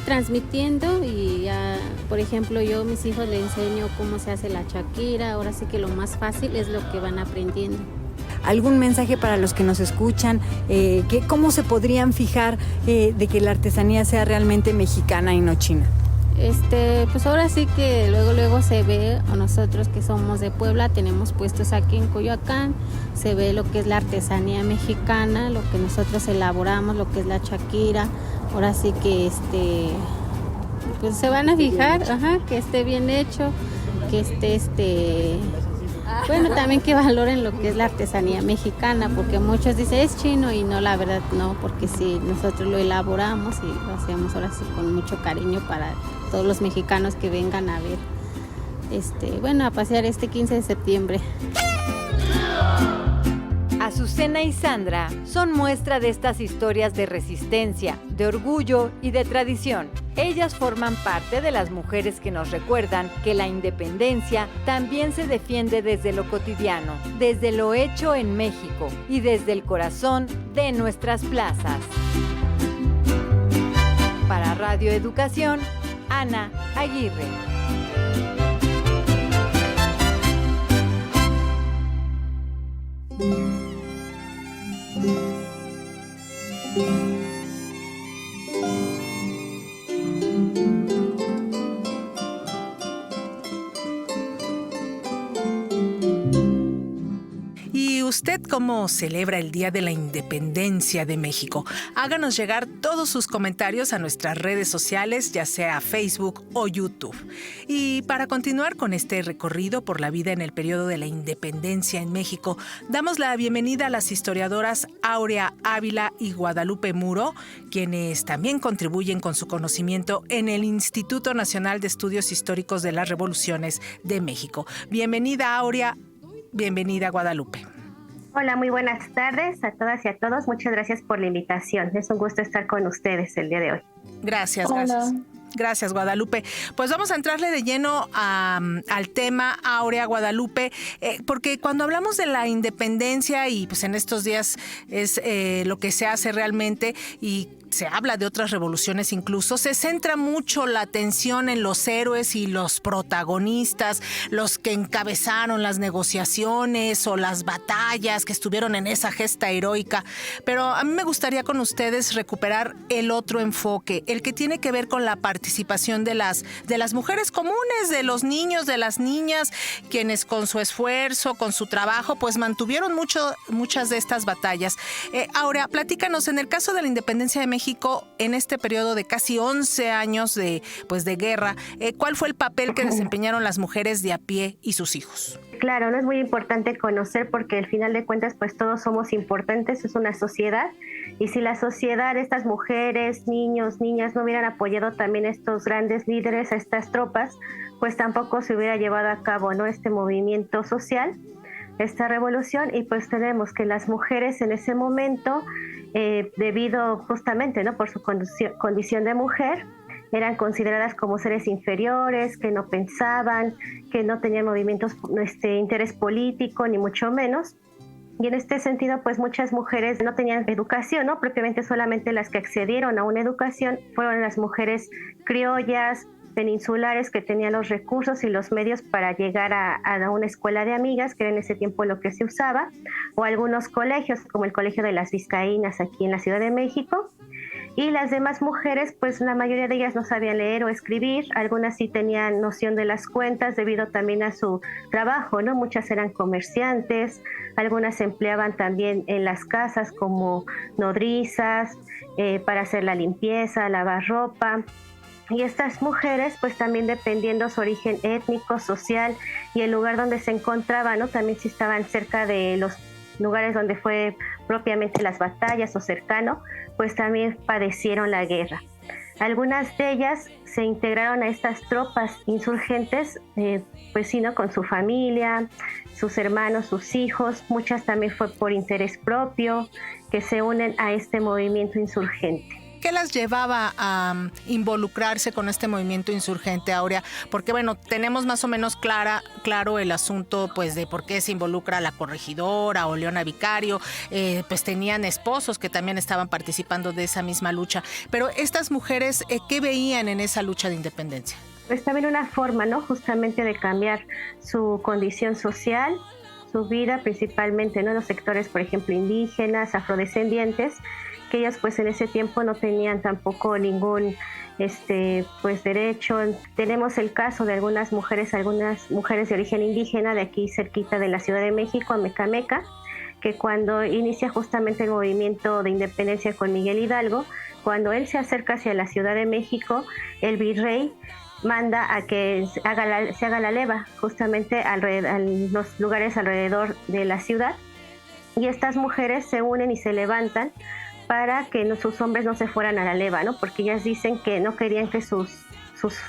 transmitiendo, y ya, por ejemplo, yo a mis hijos les enseño cómo se hace la chaquira. Ahora sí que lo más fácil es lo que van aprendiendo. ¿Algún mensaje para los que nos escuchan? ¿Cómo se podrían fijar de que la artesanía sea realmente mexicana y no china? Pues ahora sí que luego se ve, a nosotros que somos de Puebla, tenemos puestos aquí en Coyoacán, se ve lo que es la artesanía mexicana, lo que nosotros elaboramos, lo que es la chaquira. Ahora sí que pues se van a fijar, que esté bien hecho, que bueno, también que valoren lo que es la artesanía mexicana, porque muchos dicen es chino y no, la verdad no, porque sí, nosotros lo elaboramos y lo hacemos ahora sí con mucho cariño para todos los mexicanos que vengan a ver, a pasear este 15 de septiembre. Azucena y Sandra son muestra de estas historias de resistencia, de orgullo y de tradición. Ellas forman parte de las mujeres que nos recuerdan que la independencia también se defiende desde lo cotidiano, desde lo hecho en México y desde el corazón de nuestras plazas. Para Radio Educación, Ana Aguirre. ¿Usted cómo celebra el Día de la Independencia de México? Háganos llegar todos sus comentarios a nuestras redes sociales, ya sea Facebook o YouTube. Y para continuar con este recorrido por la vida en el periodo de la independencia en México, damos la bienvenida a las historiadoras Áurea Ávila y Guadalupe Muro, quienes también contribuyen con su conocimiento en el Instituto Nacional de Estudios Históricos de las Revoluciones de México. Bienvenida, Áurea. Bienvenida, Guadalupe. Hola, muy buenas tardes a todas y a todos. Muchas gracias por la invitación. Es un gusto estar con ustedes el día de hoy. Gracias, Hola. gracias. Gracias, Guadalupe. Pues vamos a entrarle de lleno al tema, Áurea, Guadalupe, porque cuando hablamos de la independencia y pues en estos días es lo que se hace realmente, y se habla de otras revoluciones incluso, se centra mucho la atención en los héroes y los protagonistas, los que encabezaron las negociaciones o las batallas que estuvieron en esa gesta heroica. Pero a mí me gustaría con ustedes recuperar el otro enfoque, el que tiene que ver con la participación de las mujeres comunes, de los niños, de las niñas, quienes con su esfuerzo, con su trabajo, pues mantuvieron muchas de estas batallas. Ahora, platícanos, en el caso de la independencia de México, en este periodo de casi 11 años de guerra, ¿cuál fue el papel que desempeñaron las mujeres de a pie y sus hijos? Claro, no es muy importante conocer porque al final de cuentas pues todos somos importantes, es una sociedad, y si la sociedad, estas mujeres, niños, niñas no hubieran apoyado también a estos grandes líderes, a estas tropas, pues tampoco se hubiera llevado a cabo, ¿no?, este movimiento social, esta revolución. Y pues tenemos que las mujeres en ese momento, debido justamente, ¿no?, por su condición de mujer, eran consideradas como seres inferiores, que no pensaban, que no tenían movimientos, interés político, ni mucho menos. Y en este sentido, pues muchas mujeres no tenían educación, ¿no? Propiamente solamente las que accedieron a una educación fueron las mujeres criollas, peninsulares que tenían los recursos y los medios para llegar a una escuela de amigas, que era en ese tiempo lo que se usaba, o algunos colegios, como el Colegio de las Vizcaínas aquí en la Ciudad de México. Y las demás mujeres, pues la mayoría de ellas no sabían leer o escribir, algunas sí tenían noción de las cuentas debido también a su trabajo, ¿no? Muchas eran comerciantes, algunas se empleaban también en las casas como nodrizas, para hacer la limpieza, lavar ropa. Y estas mujeres, pues también dependiendo su origen étnico, social y el lugar donde se encontraban, ¿no? También si estaban cerca de los lugares donde fue propiamente las batallas o cercano, pues también padecieron la guerra. Algunas de ellas se integraron a estas tropas insurgentes, pues sí, ¿no? Con su familia, sus hermanos, sus hijos. Muchas también fue por interés propio que se unen a este movimiento insurgente. ¿Qué las llevaba a involucrarse con este movimiento insurgente, Áurea? Porque bueno, tenemos más o menos claro el asunto pues de por qué se involucra la corregidora o Leona Vicario, pues tenían esposos que también estaban participando de esa misma lucha. Pero estas mujeres, ¿qué veían en esa lucha de independencia? Pues también una forma, ¿no? Justamente de cambiar su condición social, su vida, principalmente, ¿no? Los sectores, por ejemplo, indígenas, afrodescendientes, que ellas pues en ese tiempo no tenían tampoco ningún pues derecho. Tenemos el caso de algunas mujeres de origen indígena de aquí cerquita de la Ciudad de México, Amecameca, que cuando inicia justamente el movimiento de independencia con Miguel Hidalgo, cuando él se acerca hacia la Ciudad de México, el virrey manda a que se haga la leva justamente a los lugares alrededor de la ciudad, y estas mujeres se unen y se levantan para que sus hombres no se fueran a la leva, ¿no? Porque ellas dicen que no querían que sus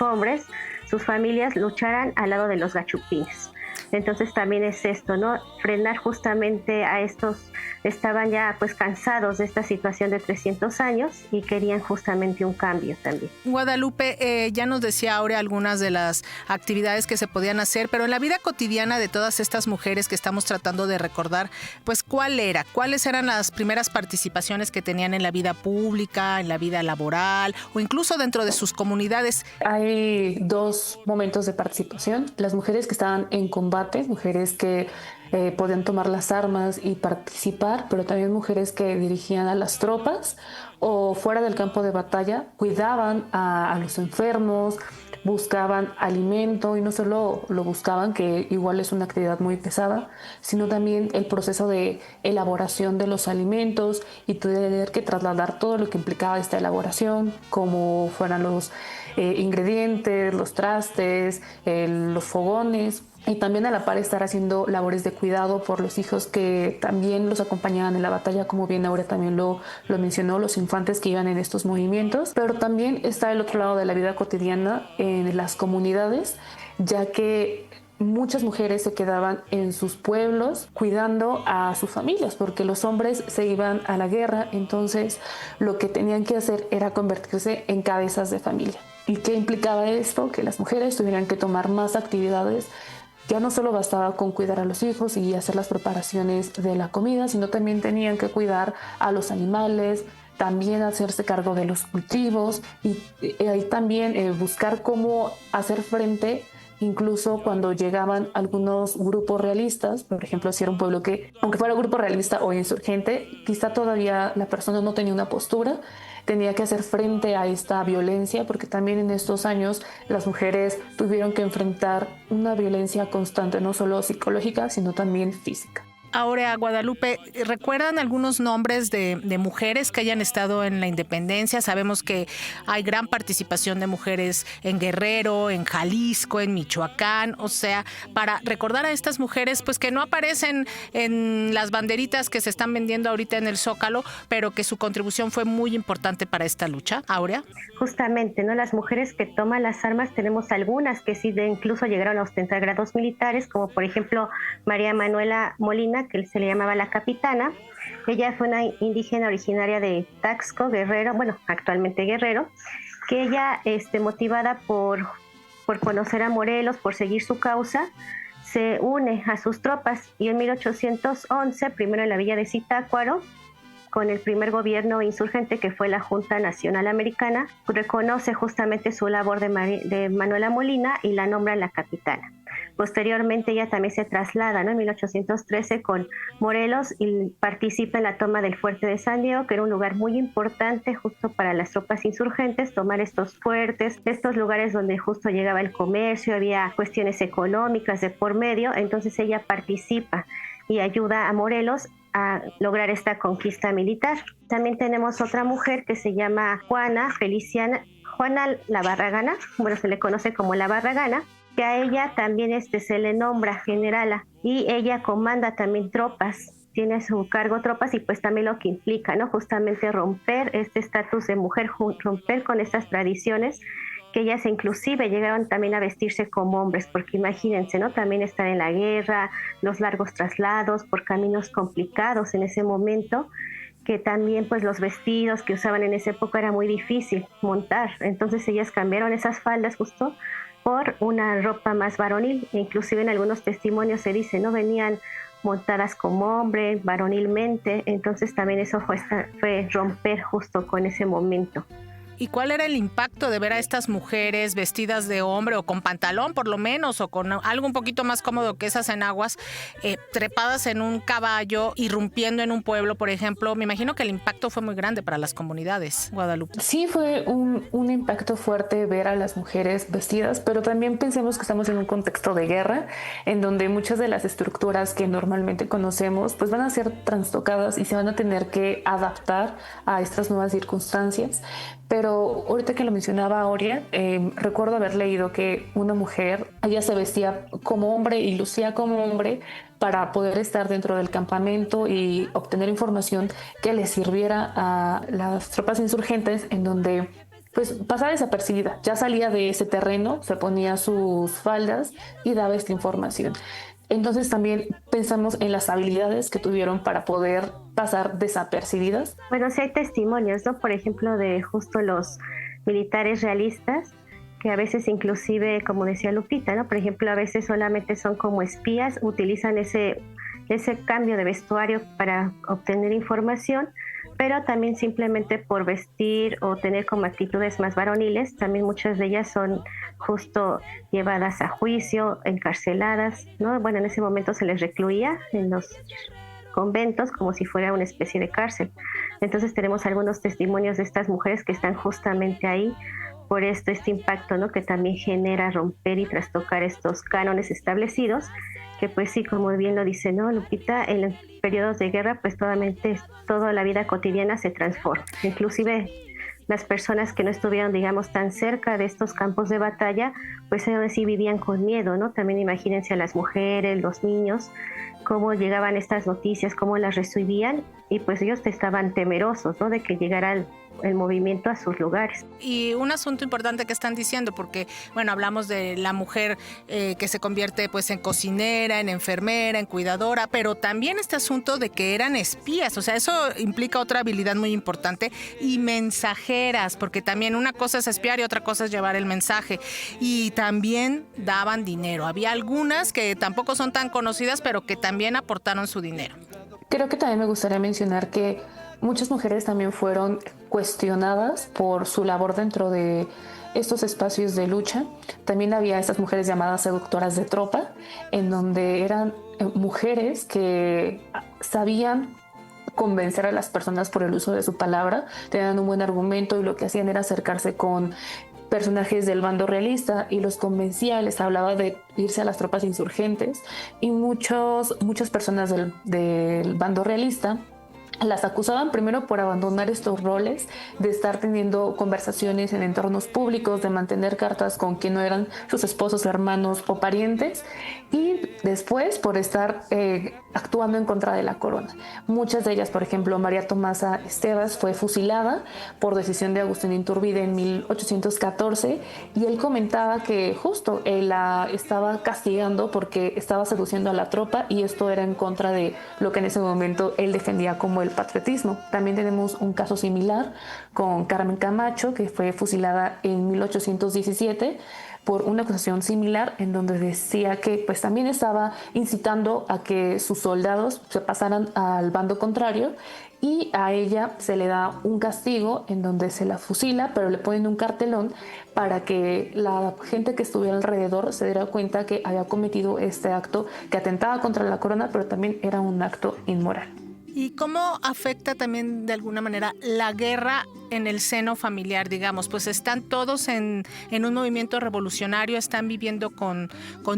hombres, sus familias lucharan al lado de los gachupines. Entonces también es esto, ¿no? Frenar justamente a estos, estaban ya pues cansados de esta situación de 300 años y querían justamente un cambio también. Guadalupe, ya nos decía Áurea algunas de las actividades que se podían hacer, pero en la vida cotidiana de todas estas mujeres que estamos tratando de recordar, pues ¿cuáles eran las primeras participaciones que tenían en la vida pública, en la vida laboral o incluso dentro de sus comunidades? Hay dos momentos de participación: las mujeres que estaban en combate, mujeres que podían tomar las armas y participar, pero también mujeres que dirigían a las tropas o fuera del campo de batalla, cuidaban a los enfermos, buscaban alimento, y no solo lo buscaban, que igual es una actividad muy pesada, sino también el proceso de elaboración de los alimentos y tener que trasladar todo lo que implicaba esta elaboración, como fueran los ingredientes, los trastes, los fogones, y también a la par estar haciendo labores de cuidado por los hijos que también los acompañaban en la batalla, como bien Áurea también lo mencionó, los infantes que iban en estos movimientos. Pero también está el otro lado de la vida cotidiana en las comunidades, ya que muchas mujeres se quedaban en sus pueblos cuidando a sus familias, porque los hombres se iban a la guerra. Entonces lo que tenían que hacer era convertirse en cabezas de familia. ¿Y qué implicaba esto? Que las mujeres tuvieran que tomar más actividades. Ya no solo bastaba con cuidar a los hijos y hacer las preparaciones de la comida, sino también tenían que cuidar a los animales, también hacerse cargo de los cultivos y también buscar cómo hacer frente, incluso cuando llegaban algunos grupos realistas. Por ejemplo, si era un pueblo que, aunque fuera grupo realista o insurgente, quizá todavía la persona no tenía una postura, tenía que hacer frente a esta violencia, porque también en estos años las mujeres tuvieron que enfrentar una violencia constante, no solo psicológica, sino también física. Ahora, Guadalupe, ¿recuerdan algunos nombres de mujeres que hayan estado en la independencia? Sabemos que hay gran participación de mujeres en Guerrero, en Jalisco, en Michoacán. O sea, para recordar a estas mujeres, pues que no aparecen en las banderitas que se están vendiendo ahorita en el Zócalo, pero que su contribución fue muy importante para esta lucha. Áurea. Justamente, ¿no? Las mujeres que toman las armas, tenemos algunas que sí incluso llegaron a ostentar grados militares, como por ejemplo María Manuela Molina, que se le llamaba la capitana. Ella fue una indígena originaria de Taxco, Guerrero, bueno, actualmente Guerrero, que ella, motivada por conocer a Morelos, por seguir su causa, se une a sus tropas, y en 1811, primero en la villa de Zitácuaro, con el primer gobierno insurgente, que fue la Junta Nacional Americana, reconoce justamente su labor de Manuela Molina y la nombra en la capitana. Posteriormente ella también se traslada, ¿no?, en 1813 con Morelos y participa en la toma del fuerte de San Diego, que era un lugar muy importante justo para las tropas insurgentes, tomar estos fuertes, estos lugares donde justo llegaba el comercio, había cuestiones económicas de por medio. Entonces ella participa y ayuda a Morelos a lograr esta conquista militar. También tenemos otra mujer que se llama Juana La Barragana, bueno, se le conoce como La Barragana, que a ella también se le nombra generala, y ella comanda también tropas, tiene a su cargo tropas, y pues también lo que implica, ¿no?, justamente romper este estatus de mujer, romper con estas tradiciones, que ellas inclusive llegaron también a vestirse como hombres, porque imagínense, ¿no?, también estar en la guerra, los largos traslados por caminos complicados en ese momento, que también pues los vestidos que usaban en esa época era muy difícil montar. Entonces ellas cambiaron esas faldas justo por una ropa más varonil, e inclusive en algunos testimonios se dice, ¿no?, venían montadas como hombre, varonilmente. Entonces también eso fue romper justo con ese momento. ¿Y cuál era el impacto de ver a estas mujeres vestidas de hombre o con pantalón por lo menos, o con algo un poquito más cómodo que esas enaguas, trepadas en un caballo, irrumpiendo en un pueblo, por ejemplo? Me imagino que el impacto fue muy grande para las comunidades, Guadalupe. Sí, fue un impacto fuerte ver a las mujeres vestidas, pero también pensemos que estamos en un contexto de guerra, en donde muchas de las estructuras que normalmente conocemos pues van a ser trastocadas y se van a tener que adaptar a estas nuevas circunstancias. Pero ahorita que lo mencionaba Aurea, recuerdo haber leído que una mujer, ella se vestía como hombre y lucía como hombre para poder estar dentro del campamento y obtener información que le sirviera a las tropas insurgentes, en donde pues pasaba desapercibida. Ya salía de ese terreno, se ponía sus faldas y daba esta información. Entonces también pensamos en las habilidades que tuvieron para poder pasar desapercibidas. Bueno, sí hay testimonios, ¿no?, por ejemplo, de justo los militares realistas, que a veces inclusive, como decía Lupita, ¿no?, por ejemplo, a veces solamente son como espías, utilizan ese cambio de vestuario para obtener información, pero también simplemente por vestir o tener como actitudes más varoniles, también muchas de ellas son justo llevadas a juicio, encarceladas, ¿no? Bueno, en ese momento se les recluía en los conventos como si fuera una especie de cárcel. Entonces tenemos algunos testimonios de estas mujeres que están justamente ahí por este impacto, ¿no?, que también genera romper y trastocar estos cánones establecidos, que pues sí, como bien lo dice, ¿no, Lupita? En los periodos de guerra pues toda la vida cotidiana se transforma, inclusive las personas que no estuvieron, digamos, tan cerca de estos campos de batalla, pues ellos sí vivían con miedo, ¿no? También imagínense a las mujeres, los niños, cómo llegaban estas noticias, cómo las recibían, y pues ellos estaban temerosos, ¿no?, de que llegara el movimiento a sus lugares. Y un asunto importante que están diciendo, porque bueno, hablamos de la mujer que se convierte pues en cocinera, en enfermera, en cuidadora, pero también este asunto de que eran espías, o sea, eso implica otra habilidad muy importante, y mensajeras, porque también una cosa es espiar y otra cosa es llevar el mensaje, y también daban dinero. Había algunas que tampoco son tan conocidas, pero que también aportaron su dinero. Creo que también me gustaría mencionar que muchas mujeres también fueron cuestionadas por su labor dentro de estos espacios de lucha. También había estas mujeres llamadas seductoras de tropa, en donde eran mujeres que sabían convencer a las personas por el uso de su palabra, tenían un buen argumento, y lo que hacían era acercarse con personajes del bando realista y los convencía, les hablaba de irse a las tropas insurgentes, y muchas personas del bando realista las acusaban primero por abandonar estos roles, de estar teniendo conversaciones en entornos públicos, de mantener cartas con quien no eran sus esposos, hermanos o parientes, y después por estar actuando en contra de la corona. Muchas de ellas, por ejemplo, María Tomasa Estevas fue fusilada por decisión de Agustín Iturbide en 1814, y él comentaba que justo él la estaba castigando porque estaba seduciendo a la tropa, y esto era en contra de lo que en ese momento él defendía como el patriotismo. También tenemos un caso similar con Carmen Camacho, que fue fusilada en 1817 por una acusación similar en donde decía que pues también estaba incitando a que sus soldados se pasaran al bando contrario, y a ella se le da un castigo en donde se la fusila, pero le ponen un cartelón para que la gente que estuviera alrededor se diera cuenta que había cometido este acto que atentaba contra la corona, pero también era un acto inmoral. ¿Y cómo afecta también de alguna manera la guerra en el seno familiar, digamos? Pues están todos en un movimiento revolucionario, están viviendo con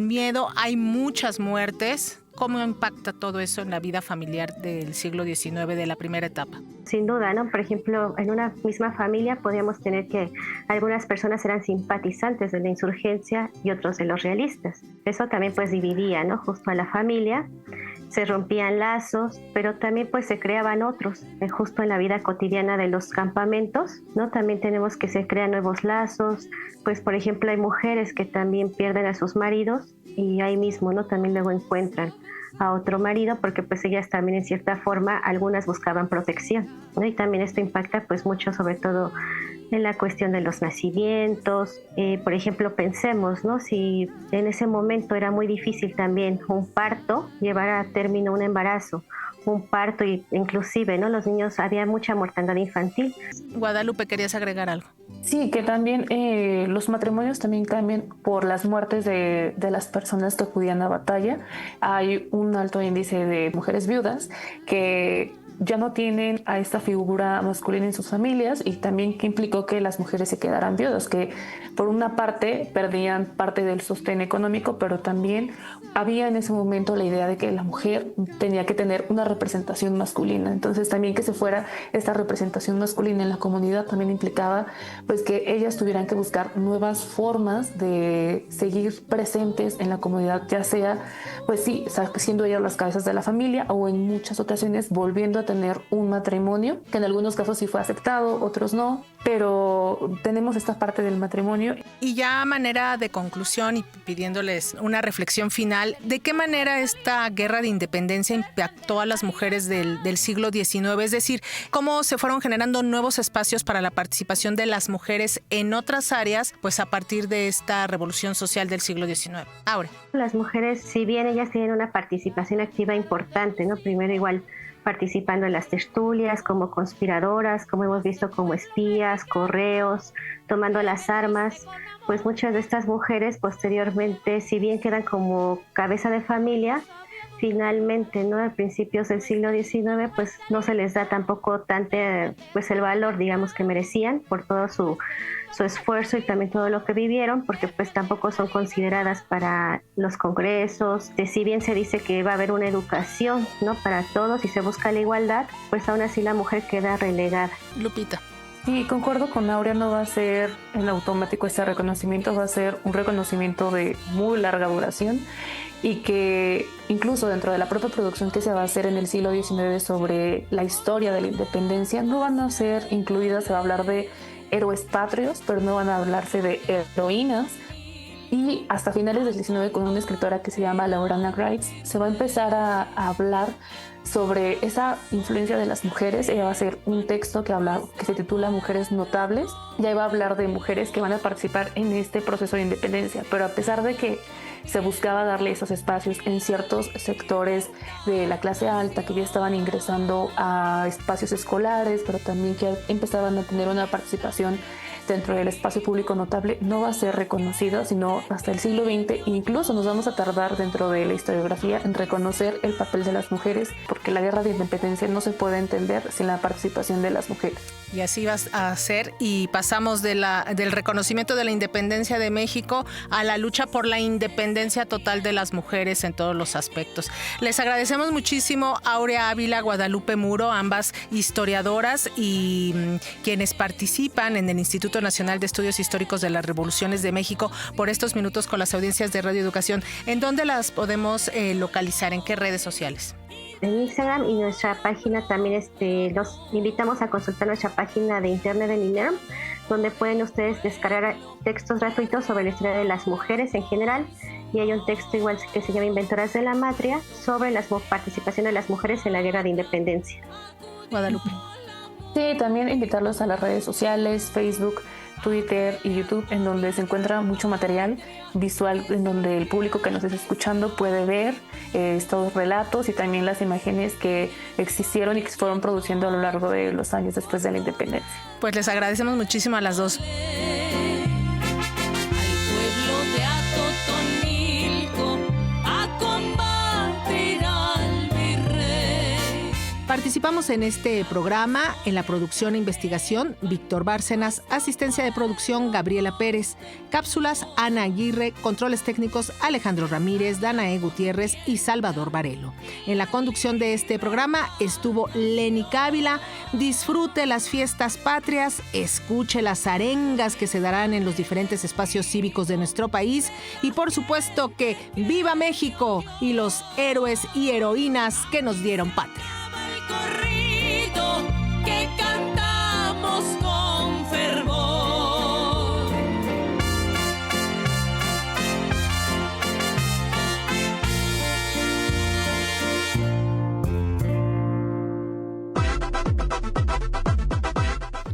miedo, hay muchas muertes. ¿Cómo impacta todo eso en la vida familiar del siglo XIX, de la primera etapa? Sin duda, ¿no? Por ejemplo, en una misma familia podíamos tener que algunas personas eran simpatizantes de la insurgencia y otros de los realistas. Eso también pues dividía, ¿no? Justo a la familia, se rompían lazos, pero también pues se creaban otros, justo en la vida cotidiana de los campamentos, ¿no? También tenemos que se crean nuevos lazos, pues por ejemplo hay mujeres que también pierden a sus maridos y ahí mismo, ¿no? También luego encuentran a otro marido, porque pues ellas también en cierta forma algunas buscaban protección, ¿no? Y también esto impacta pues mucho, sobre todo en la cuestión de los nacimientos. Por ejemplo, pensemos, ¿no? Si en ese momento era muy difícil también un parto, llevar a término un embarazo, un parto, y inclusive, ¿no? Los niños, había mucha mortandad infantil. Guadalupe, ¿querías agregar algo? Sí, que también los matrimonios también cambian por las muertes de las personas que acudían a batalla. Hay un alto índice de mujeres viudas que ya no tienen a esta figura masculina en sus familias, y también que implicó que las mujeres se quedaran viudas, que por una parte perdían parte del sostén económico, pero también había en ese momento la idea de que la mujer tenía que tener una representación masculina. Entonces también que se fuera esta representación masculina en la comunidad también implicaba pues que ellas tuvieran que buscar nuevas formas de seguir presentes en la comunidad, ya sea pues sí, siendo ellas las cabezas de la familia, o en muchas ocasiones volviendo a tener un matrimonio, que en algunos casos sí fue aceptado, otros no, pero tenemos esta parte del matrimonio. Y ya a manera de conclusión y pidiéndoles una reflexión final, ¿de qué manera esta guerra de independencia impactó a las mujeres del siglo XIX? Es decir, ¿cómo se fueron generando nuevos espacios para la participación de las mujeres en otras áreas, pues a partir de esta revolución social del siglo XIX? Ahora. Las mujeres, si bien ellas tienen una participación activa importante, ¿no? Primero igual participando en las tertulias, como conspiradoras, como hemos visto, como espías, correos, tomando las armas, pues muchas de estas mujeres posteriormente, si bien quedan como cabeza de familia, finalmente, ¿no? A principios del siglo XIX, pues no se les da tampoco tanto pues el valor, digamos, que merecían por todo su esfuerzo y también todo lo que vivieron, porque pues tampoco son consideradas para los congresos. Si bien se dice que va a haber una educación, ¿no? Para todos y se busca la igualdad, pues aún así la mujer queda relegada. Lupita. Sí, concuerdo con Aurea, no va a ser en automático este reconocimiento, va a ser un reconocimiento de muy larga duración, y que incluso dentro de la propia producción que se va a hacer en el siglo XIX sobre la historia de la independencia, no van a ser incluidas, se va a hablar de héroes patrios, pero no van a hablarse de heroínas. Y hasta finales del XIX, con una escritora que se llama Laura Grimes, se va a empezar a hablar sobre esa influencia de las mujeres. Ella va a hacer un texto que se titula Mujeres Notables, y ahí va a hablar de mujeres que van a participar en este proceso de independencia, pero a pesar de que se buscaba darle esos espacios en ciertos sectores de la clase alta que ya estaban ingresando a espacios escolares, pero también que empezaban a tener una participación dentro del espacio público notable, no va a ser reconocida sino hasta el siglo XX. Incluso nos vamos a tardar dentro de la historiografía en reconocer el papel de las mujeres, porque la guerra de independencia no se puede entender sin la participación de las mujeres. Y así va a ser, y pasamos del reconocimiento de la independencia de México a la lucha por la independencia total de las mujeres en todos los aspectos. Les agradecemos muchísimo Aurea Ávila, Guadalupe Muro, ambas historiadoras y quienes participan en el Instituto Nacional de Estudios Históricos de las Revoluciones de México, por estos minutos con las audiencias de Radio Educación. ¿En dónde las podemos localizar? ¿En qué redes sociales? En Instagram y nuestra página también. Los invitamos a consultar nuestra página de internet en INERM, donde pueden ustedes descargar textos gratuitos sobre la historia de las mujeres en general, y hay un texto igual que se llama Inventoras de la Matria sobre la participación de las mujeres en la guerra de independencia. Guadalupe. Sí, también invitarlos a las redes sociales, Facebook, Twitter y YouTube, en donde se encuentra mucho material visual, en donde el público que nos está escuchando puede ver estos relatos y también las imágenes que existieron y que se fueron produciendo a lo largo de los años después de la independencia. Pues les agradecemos muchísimo a las dos. Participamos en este programa en la producción e investigación Víctor Bárcenas, asistencia de producción Gabriela Pérez, cápsulas Ana Aguirre, controles técnicos Alejandro Ramírez, Danae Gutiérrez y Salvador Varelo. En la conducción de este programa estuvo Lenny Cávila. Disfrute las fiestas patrias, escuche las arengas que se darán en los diferentes espacios cívicos de nuestro país y por supuesto que ¡viva México y los héroes y heroínas que nos dieron patria! Corrido que cantamos con fervor.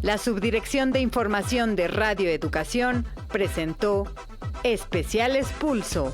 La Subdirección de Información de Radio Educación presentó Especiales Pulso.